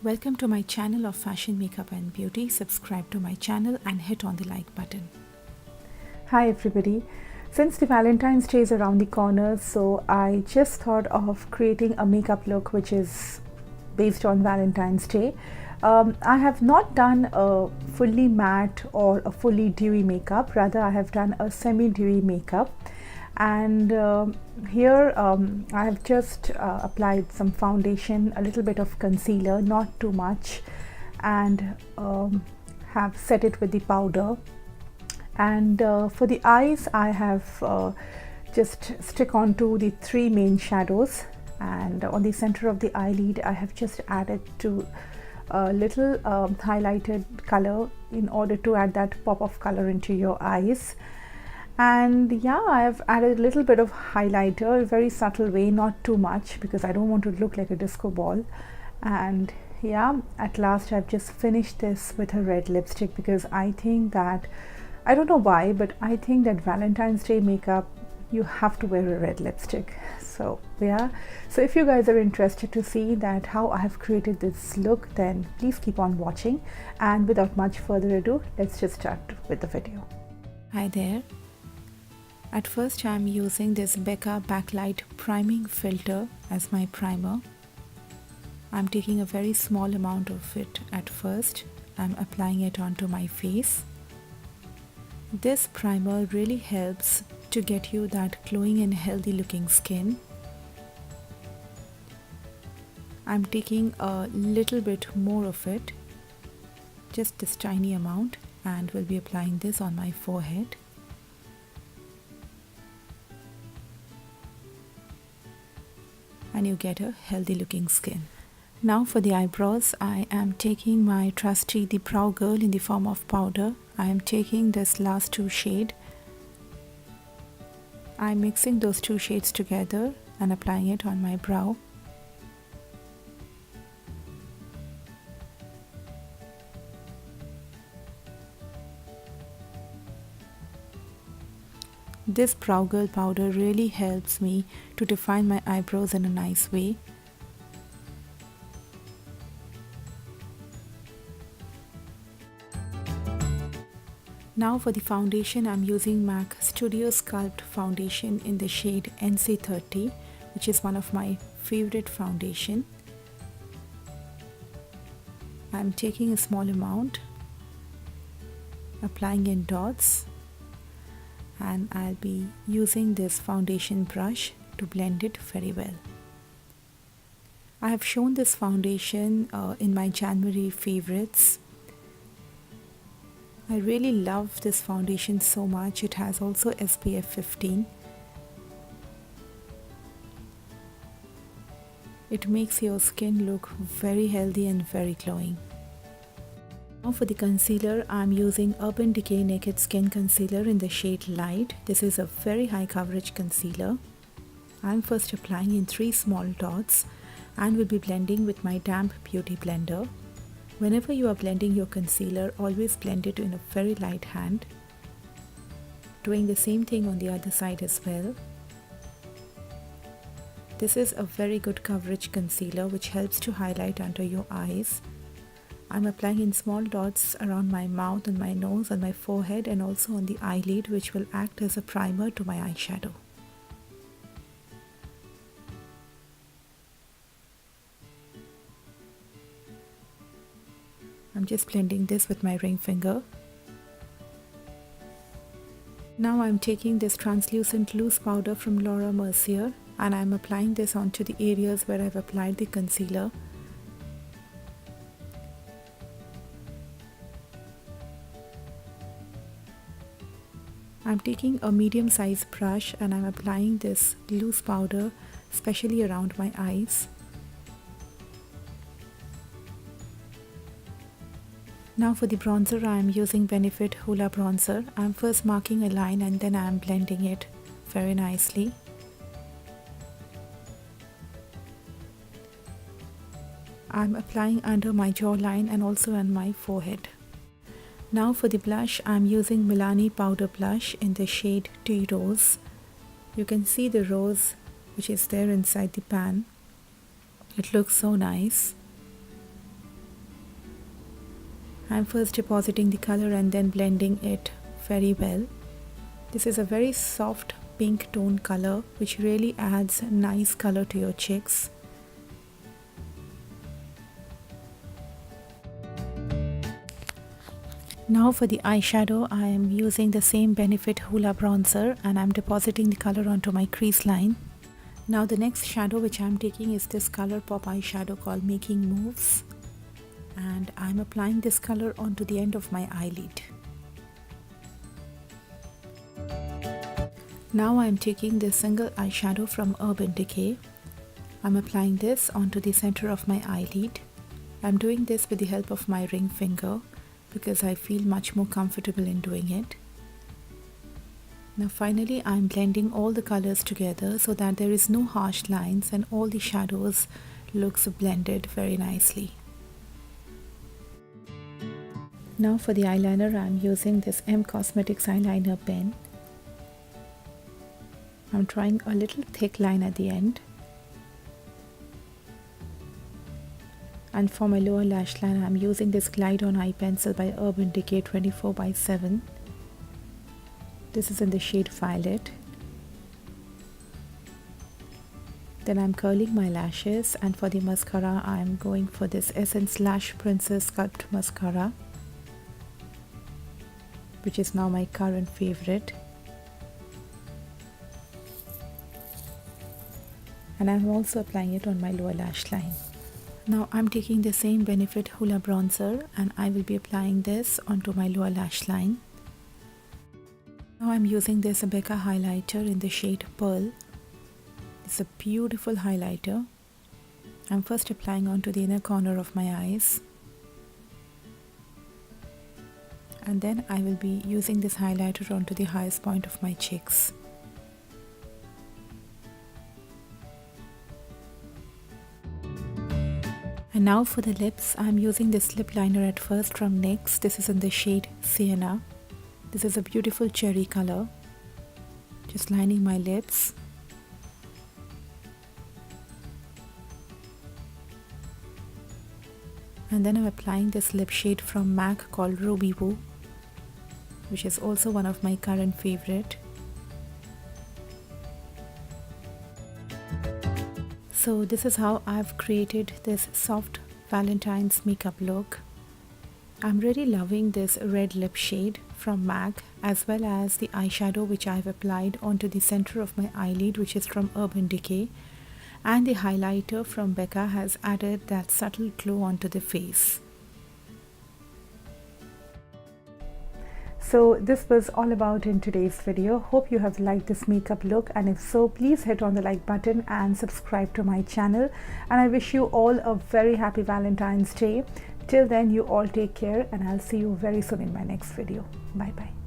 Welcome to my channel of fashion, makeup and beauty. Subscribe to my channel and hit on the like button. Hi everybody. Since the Valentine's Day is around the corner, so I just thought of creating a makeup look which is based on Valentine's Day. I have not done a fully matte or a fully dewy makeup, rather I have done a semi-dewy makeup. And here I have just applied some foundation, a little bit of concealer, not too much, and have set it with the powder. And for the eyes I have just stick onto the three main shadows, and on the center of the eyelid I have just added to a little highlighted color in order to add that pop of color into your eyes. And yeah, I have added a little bit of highlighter, a very subtle way, not too much because I don't want to look like a disco ball. And yeah, at last I've just finished this with a red lipstick because I think that, I don't know why, but I think that Valentine's Day makeup, you have to wear a red lipstick. So yeah, so if you guys are interested to see that how I have created this look, then please keep on watching. And without much further ado, let's just start with the video. Hi there. At first I am using this Becca Backlight Priming Filter as my primer. I'm taking a very small amount of it at first. I'm applying it onto my face. This primer really helps to get you that glowing and healthy looking skin. I'm taking a little bit more of it, just this tiny amount, and will be applying this on my forehead. And you get a healthy looking skin. Now for the eyebrows, I am taking my trusty The Brow Girl in the form of powder. I am taking this last two shade. I am mixing those two shades together and applying it on my brow. This Brow Girl powder really helps me to define my eyebrows in a nice way. Now for the foundation, I'm using MAC Studio Sculpt foundation in the shade NC30, which is one of my favorite foundation. I'm taking a small amount, applying in dots, and I'll be using this foundation brush to blend it very well. I have shown this foundation in my January favorites. I really love this foundation so much. It has also SPF 15. It makes your skin look very healthy and very glowing. Now for the concealer, I'm using Urban Decay Naked Skin Concealer in the shade Light. This is a very high coverage concealer. I'm first applying in 3 small dots and will be blending with my damp beauty blender. Whenever you are blending your concealer, always blend it in a very light hand. Doing the same thing on the other side as well. This is a very good coverage concealer which helps to highlight under your eyes. I'm applying in small dots around my mouth and my nose and my forehead and also on the eyelid, which will act as a primer to my eyeshadow. I'm just blending this with my ring finger. Now I'm taking this translucent loose powder from Laura Mercier and I'm applying this onto the areas where I've applied the concealer. I'm taking a medium size brush and I'm applying this loose powder especially around my eyes. Now for the bronzer, I am using Benefit Hoola Bronzer. I am first marking a line and then I am blending it very nicely. I am applying under my jawline and also on my forehead. Now for the blush, I am using Milani Powder Blush in the shade Tea Rose. You can see the rose which is there inside the pan. It looks so nice. I'm first depositing the color and then blending it very well. This is a very soft pink tone color which really adds nice color to your cheeks. Now for the eyeshadow, I am using the same Benefit Hoola bronzer and I'm depositing the color onto my crease line. Now the next shadow which I'm taking is this ColourPop eyeshadow called Making Moves, and I'm applying this color onto the end of my eyelid. Now I'm taking this single eyeshadow from Urban Decay. I'm applying this onto the center of my eyelid. I'm doing this with the help of my ring finger because I feel much more comfortable in doing it. Now finally I'm blending all the colors together so that there is no harsh lines and all the shadows looks blended very nicely. Now for the eyeliner, I'm using this M Cosmetics eyeliner pen. I'm trying a little thick line at the end. And for my lower lash line, I'm using this Glide On Eye Pencil by Urban Decay 24x7. This is in the shade Violet. Then I'm curling my lashes, and for the mascara, I'm going for this Essence Lash Princess Sculpt Mascara, which is now my current favorite. And I'm also applying it on my lower lash line. Now I'm taking the same Benefit Hoola bronzer and I will be applying this onto my lower lash line. Now I'm using this Becca highlighter in the shade Pearl. It's a beautiful highlighter. I'm first applying onto the inner corner of my eyes. And then I will be using this highlighter onto the highest point of my cheeks. And now for the lips, I'm using this lip liner at first from NYX. This is in the shade Sienna. This is a beautiful cherry color. Just lining my lips. And then I'm applying this lip shade from MAC called Ruby Woo, which is also one of my current favorite. So this is how I've created this soft Valentine's makeup look. I'm really loving this red lip shade from MAC, as well as the eyeshadow which I've applied onto the center of my eyelid, which is from Urban Decay, and the highlighter from Becca has added that subtle glow onto the face. So this was all about in today's video. Hope you have liked this makeup look, and if so, please hit on the like button and subscribe to my channel. And I wish you all a very happy Valentine's Day. Till then, you all take care, and I'll see you very soon in my next video. Bye bye.